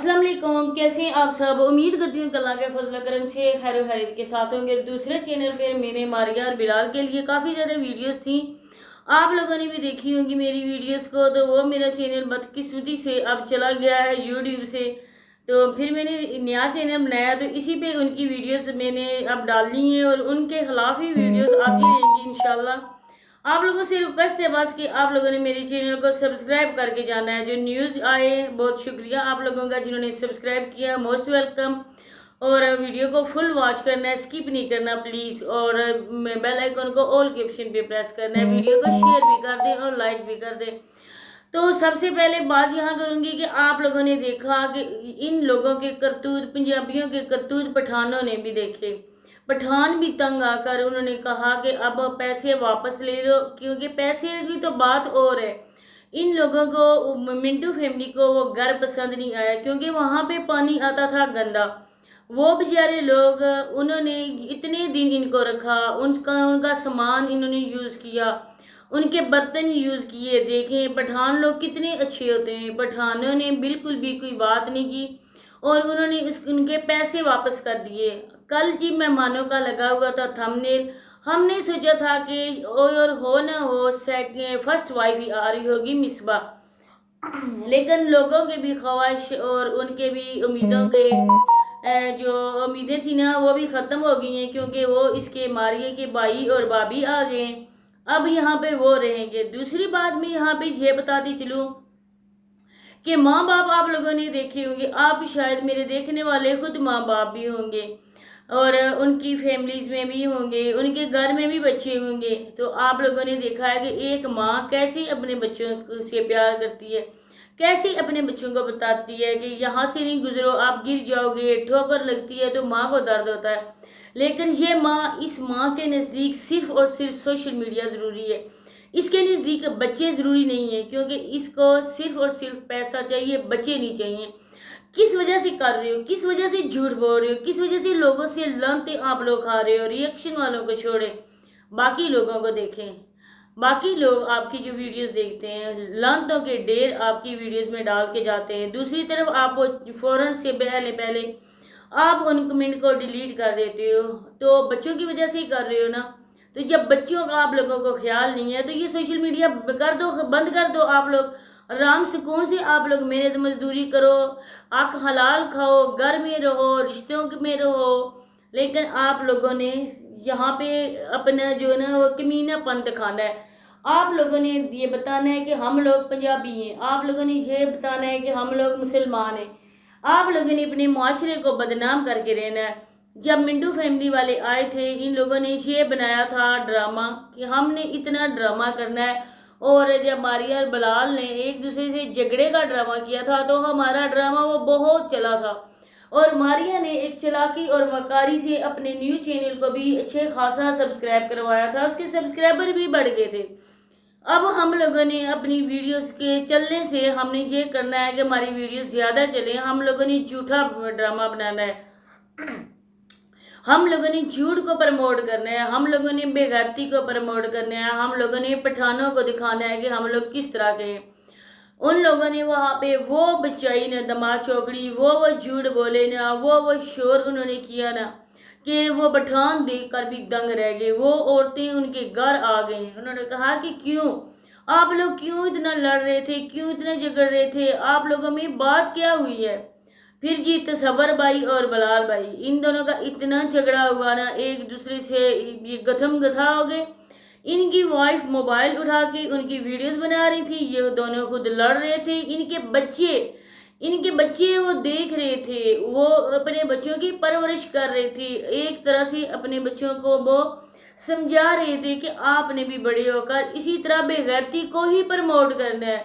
अस्सलाम वालेकुम, कैसे हैं आप सब। उम्मीद करती हूँ कि अल्लाह के फजल करम से खैर खैरियत के साथ होंगे। दूसरे चैनल पे मैंने मारिया और बिलाल के लिए काफ़ी ज़्यादा वीडियोस थी, आप लोगों ने भी देखी होंगी मेरी वीडियोस को। तो वो मेरा चैनल बदकिस्मती से अब चला गया है यूट्यूब से, तो फिर मैंने नया चैनल बनाया, तो इसी पे उनकी वीडियोस मैंने अब डालनी है और उनके खिलाफ ही वीडियोस आती रहेंगी इंशाल्लाह। आप लोगों से रिक्वेस्ट है बस कि आप लोगों ने मेरे चैनल को सब्सक्राइब करके जाना है। जो न्यूज़ आए, बहुत शुक्रिया आप लोगों का जिन्होंने सब्सक्राइब किया, मोस्ट वेलकम। और वीडियो को फुल वॉच करना है, स्किप नहीं करना प्लीज़। और बेल आइकन को ऑल के ऑप्शन पे प्रेस करना है। वीडियो को शेयर भी कर दें और लाइक भी कर दें। तो सबसे पहले बात यहाँ करूँगी कि आप लोगों ने देखा कि इन लोगों के करतूत, पंजाबियों के करतूत पठानों ने भी देखे। पठान भी तंग आकर उन्होंने कहा कि अब पैसे वापस ले लो, क्योंकि पैसे की तो बात और है। इन लोगों को, मिंटू फैमिली को वो घर पसंद नहीं आया, क्योंकि वहाँ पे पानी आता था गंदा। वो बेचारे लोग, उन्होंने इतने दिन इनको रखा, उनका सामान इन्होंने यूज़ किया, उनके बर्तन यूज़ किए। देखें पठान लोग कितने अच्छे होते हैं। पठानों ने बिल्कुल भी कोई बात नहीं की और उन्होंने उनके पैसे वापस कर दिए। कल जी मेहमानों का लगा हुआ था थंबनेल, हमने सोचा था कि और हो ना हो सेकंड फर्स्ट वाइफ ही आ रही होगी मिसबा, लेकिन लोगों के भी ख्वाहिश और उनके भी उम्मीदों के जो उम्मीदें थी ना वो भी ख़त्म हो गई हैं, क्योंकि वो इसके मारिए के भाई और भाभी आ गए। अब यहाँ पे वो रहेंगे। दूसरी बात मैं यहाँ पे ये बताती चलूँ कि माँ बाप आप लोगों ने देखे होंगे, आप शायद मेरे देखने वाले खुद माँ बाप भी होंगे और उनकी फैमिलीज में भी होंगे, उनके घर में भी बच्चे होंगे। तो आप लोगों ने देखा है कि एक माँ कैसे अपने बच्चों से प्यार करती है, कैसे अपने बच्चों को बताती है कि यहाँ से नहीं गुजरो, आप गिर जाओगे, ठोकर लगती है तो माँ को दर्द होता है। लेकिन ये माँ, इस माँ के नज़दीक सिर्फ और सिर्फ सोशल मीडिया ज़रूरी है। इसके नज़दीक बच्चे ज़रूरी नहीं है, क्योंकि इसको सिर्फ और सिर्फ पैसा चाहिए, बच्चे नहीं चाहिए। किस वजह से कर रहे हो, किस वजह से झूठ बोल रहे हो, किस वजह से लोगों से लानतें आप लोग खा रहे हो। रिएक्शन वालों को छोड़े, बाकी लोगों को देखें। बाकी लोग आपकी जो वीडियोस देखते हैं, लानतों के ढेर आपकी वीडियोस में डाल के जाते हैं। दूसरी तरफ आप वो फ़ौरन से पहले पहले आप उन कमेंट को डिलीट कर देते हो, तो बच्चों की वजह से ही कर रहे हो ना। तो जब बच्चों का आप लोगों को ख्याल नहीं है तो ये सोशल मीडिया कर दो, बंद कर दो। आप लोग आराम सुकून से आप लोग मेहनत मजदूरी करो, आक हलाल खाओ, घर में रहो, रिश्तों में रहो। लेकिन आप लोगों ने यहाँ पे अपना जो है ना वो कमीनापन दिखाना है। आप लोगों ने ये बताना है कि हम लोग पंजाबी हैं, आप लोगों ने ये बताना है कि हम लोग मुसलमान हैं। आप लोगों ने अपने माशरे को बदनाम करके रहना है। जब मिंटू फैमिली वाले आए थे, इन लोगों ने ये बनाया था ड्रामा कि हमने इतना ड्रामा करना है। और जब मारिया और बिलाल ने एक दूसरे से झगड़े का ड्रामा किया था तो हमारा ड्रामा वो बहुत चला था। और मारिया ने एक चालाकी और मकारी से अपने न्यू चैनल को भी अच्छे खासा सब्सक्राइब करवाया था, उसके सब्सक्राइबर भी बढ़ गए थे। अब हम लोगों ने अपनी वीडियोस के चलने से हमने ये करना है कि हमारी वीडियोस ज़्यादा चले। हम लोगों ने झूठा ड्रामा बनाना है, हम लोगों ने झूठ को प्रमोट करना है, हम लोगों ने बेगैरती को प्रमोट करना है, हम लोगों ने पठानों को दिखाना है कि हम लोग किस तरह के हैं। उन लोगों ने वहाँ पे वो बचाई ना दमाग चौकड़ी, वो झूठ बोले ना, वो शोर उन्होंने किया ना कि वो पठान देख कर भी दंग रह गए। वो औरतें उनके घर आ गई, उन्होंने कहा कि क्यों आप लोग क्यों इतना लड़ रहे थे, क्यों इतना झगड़ रहे थे, आप लोगों में बात क्या हुई है। फिर जी तसव्वुर भाई और बलाल भाई, इन दोनों का इतना झगड़ा हुआ ना, एक दूसरे से ये गथम गथा हो गए। इनकी वाइफ मोबाइल उठा के उनकी वीडियोस बना रही थी, ये दोनों खुद लड़ रहे थे। इनके बच्चे वो देख रहे थे, वो अपने बच्चों की परवरिश कर रहे थे। एक तरह से अपने बच्चों को वो समझा रहे थे कि आपने भी बड़े होकर इसी तरह बेगैरती को ही प्रमोट करना है,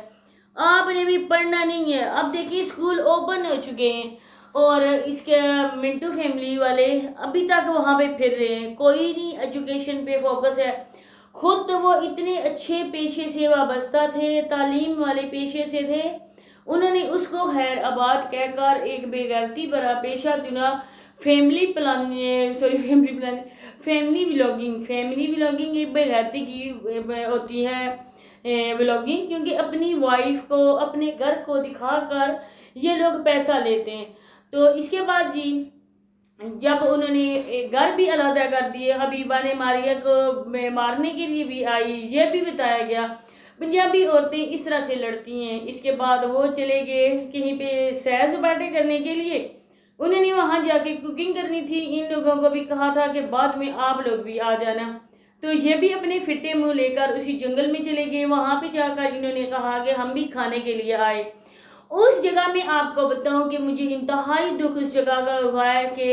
आपने भी पढ़ना नहीं है। अब देखिए स्कूल ओपन हो चुके हैं और इसके मिंटू फैमिली वाले अभी तक वहाँ पे फिर रहे हैं, कोई नहीं एजुकेशन पे फोकस है। खुद तो वो इतने अच्छे पेशे से वाबस्ता थे, तालीम वाले पेशे से थे, उन्होंने उसको खैर आबाद कहकर एक बेगैरती भरा पेशा चुना। फैमिली प्लानिंग, फैमिली व्लॉगिंग एक बेगैरती की होती है व्लॉगिंग, क्योंकि अपनी वाइफ को, अपने घर को दिखाकर یہ لوگ پیسہ لیتے ہیں۔ تو اس کے بعد جی جب انہوں نے گھر بھی علیحدہ کر دیے، حبیبہ نے ماریہ کو مارنے کے لیے بھی آئی، یہ بھی بتایا گیا۔ پنجابی عورتیں اس طرح سے لڑتی ہیں۔ اس کے بعد وہ چلے گئے کہیں پہ سیر سپاٹے کرنے کے لیے، انہوں نے وہاں جا کے کوکنگ کرنی تھی، ان لوگوں کو بھی کہا تھا کہ بعد میں آپ لوگ بھی آ جانا، تو یہ بھی اپنے پھٹے منہ لے کر اسی جنگل میں چلے گئے۔ وہاں پہ جا کر انہوں نے کہا کہ ہم بھی کھانے کے لیے آئے۔ اس جگہ میں آپ کو بتاؤں کہ مجھے انتہائی دکھ اس جگہ کا ہوا ہے کہ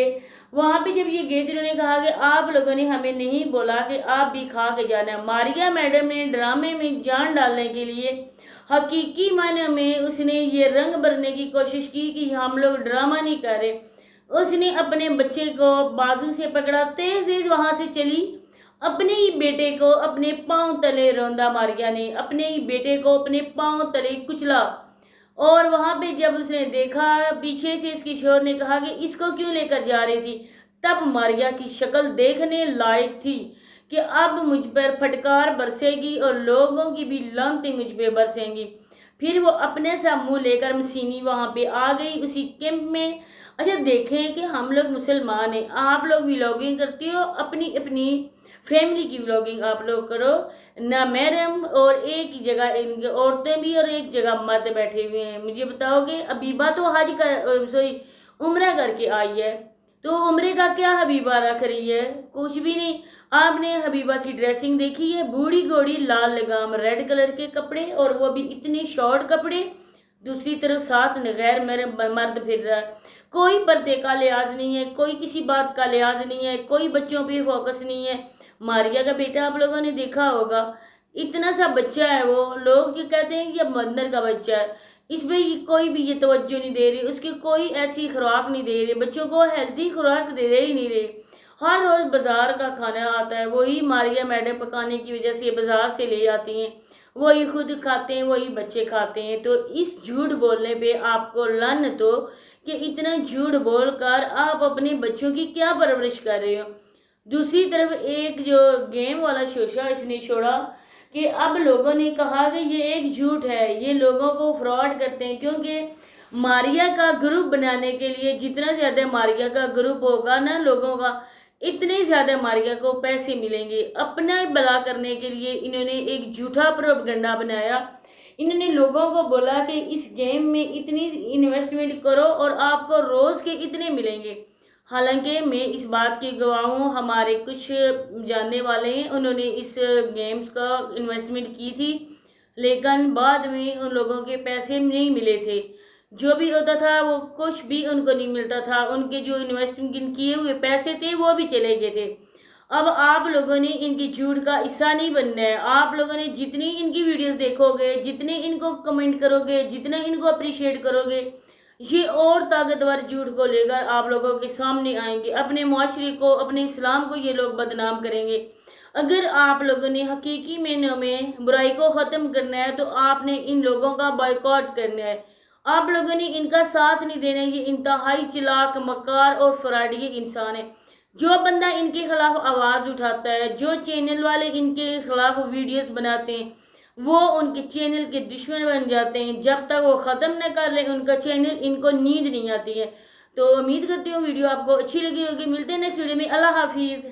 وہاں پہ جب یہ گئے تھے، انہوں نے کہا کہ آپ لوگوں نے ہمیں نہیں بولا کہ آپ بھی کھا کے جانا۔ ماریہ میڈم نے ڈرامے میں جان ڈالنے کے لیے حقیقی معنی میں اس نے یہ رنگ بھرنے کی کوشش کی کہ ہم لوگ ڈرامہ نہیں کر رہے۔ اس نے اپنے بچے کو بازو سے پکڑا، تیز تیز وہاں سے چلی، اپنے ہی بیٹے کو اپنے پاؤں تلے روندا ماریہ نے، اپنے ہی بیٹے کو اپنے پاؤں تلے کچلا۔ اور وہاں پہ جب اس نے دیکھا، پیچھے سے اس کی شوہر نے کہا کہ اس کو کیوں لے کر جا رہی تھی، تب ماریہ کی شکل دیکھنے لائق تھی کہ اب مجھ پر پھٹکار برسے گی اور لوگوں کی بھی لعنتیں مجھ پہ برسیں گی۔ پھر وہ اپنے سا منہ لے کر مسینی وہاں پہ آ گئی اسی کیمپ میں۔ اچھا دیکھیں کہ ہم لوگ مسلمان ہیں، آپ لوگ ولاگنگ کرتے ہو، اپنی اپنی فیملی کی ولاگنگ آپ لوگ کرو، نہ محرم، اور ایک ہی جگہ ان کے عورتیں بھی اور ایک جگہ مرد بیٹھے ہوئے ہیں۔ مجھے بتاؤ کہ حبیبہ تو حج کا عمرہ کر کے آئی ہے، تو عمرے کا کیا حبیبہ رکھ رہی ہے؟ کچھ بھی نہیں۔ آپ نے حبیبہ کی ڈریسنگ دیکھی ہے، بوڑھی گھوڑی لال لگام ریڈ کلر کے کپڑے، اور وہ بھی اتنے شارٹ کپڑے، دوسری طرف ساتھ غیر مرد پھر رہا ہے۔ کوئی پردے کا لحاظ نہیں ہے، کوئی کسی بات کا لحاظ نہیں ہے، کوئی بچوں پہ فوکس نہیں ہے۔ ماریہ کا بیٹا آپ لوگوں نے دیکھا ہوگا، اتنا سا بچہ ہے، وہ لوگ یہ کہتے ہیں کہ اب مندر کا بچہ ہے، اس پہ کوئی بھی یہ توجہ نہیں دے رہی، اس کی کوئی ایسی خوراک نہیں دے رہی، بچوں کو ہیلتھی خوراک دے رہے ہی نہیں رہے۔ ہر روز بازار کا کھانا آتا ہے، وہی ماریہ میڈم پکانے کی وجہ سے بازار سے لے آتی ہیں، وہی خود کھاتے ہیں، وہی بچے کھاتے ہیں۔ تو اس جھوٹ بولنے پہ آپ کو لعنت ہو کہ اتنا جھوٹ بول کر آپ اپنے بچوں کی کیا پرورش کر رہے ہو۔ دوسری طرف ایک جو گیم والا شوشہ اس نے چھوڑا کہ اب لوگوں نے کہا کہ یہ ایک جھوٹ ہے، یہ لوگوں کو فراڈ کرتے ہیں، کیونکہ ماریہ کا گروپ بنانے کے لیے جتنا زیادہ ماریہ کا گروپ ہوگا نا لوگوں کا، اتنے زیادہ ماریہ کو پیسے ملیں گے۔ اپنا بلا کرنے کے لیے انہوں نے ایک جھوٹا پروپیگنڈا بنایا۔ انہوں نے لوگوں کو بولا کہ اس گیم میں اتنی انویسٹمنٹ کرو اور آپ کو روز کے اتنے ملیں گے۔ حالانکہ میں اس بات کی گواہ ہوں، ہمارے کچھ جاننے والے ہیں، انہوں نے اس گیمز کا انویسٹمنٹ کی تھی، لیکن بعد میں ان لوگوں کے پیسے نہیں ملے تھے۔ جو بھی ہوتا تھا وہ کچھ بھی ان کو نہیں ملتا تھا، ان کے جو انویسٹمنٹ کیے ہوئے پیسے تھے وہ بھی چلے گئے تھے۔ اب آپ لوگوں نے ان کی جھوٹ کا حصہ نہیں بننا ہے۔ آپ لوگوں نے جتنی ان کی ویڈیوز دیکھو گے، جتنے ان کو کمنٹ کرو گے، جتنا ان کو اپریشیٹ کرو گے، یہ اور طاقتور جھوٹ کو لے کر آپ لوگوں کے سامنے آئیں گے، اپنے معاشرے کو، اپنے اسلام کو یہ لوگ بدنام کریں گے۔ اگر آپ لوگوں نے حقیقی معنوں میں برائی کو ختم کرنا ہے تو آپ نے ان لوگوں کا بائیکاٹ کرنا ہے، آپ لوگوں نے ان کا ساتھ نہیں دینا۔ یہ انتہائی چلاک، مکار اور فراڈی انسان ہے۔ جو بندہ ان کے خلاف آواز اٹھاتا ہے، جو چینل والے ان کے خلاف ویڈیوز بناتے ہیں، وہ ان کے چینل کے دشمن بن جاتے ہیں۔ جب تک وہ ختم نہ کر لیں ان کا چینل، ان کو نیند نہیں آتی ہے۔ تو امید کرتی ہوں ویڈیو آپ کو اچھی لگی ہوگی۔ ملتے ہیں نیکسٹ ویڈیو میں۔ اللہ حافظ۔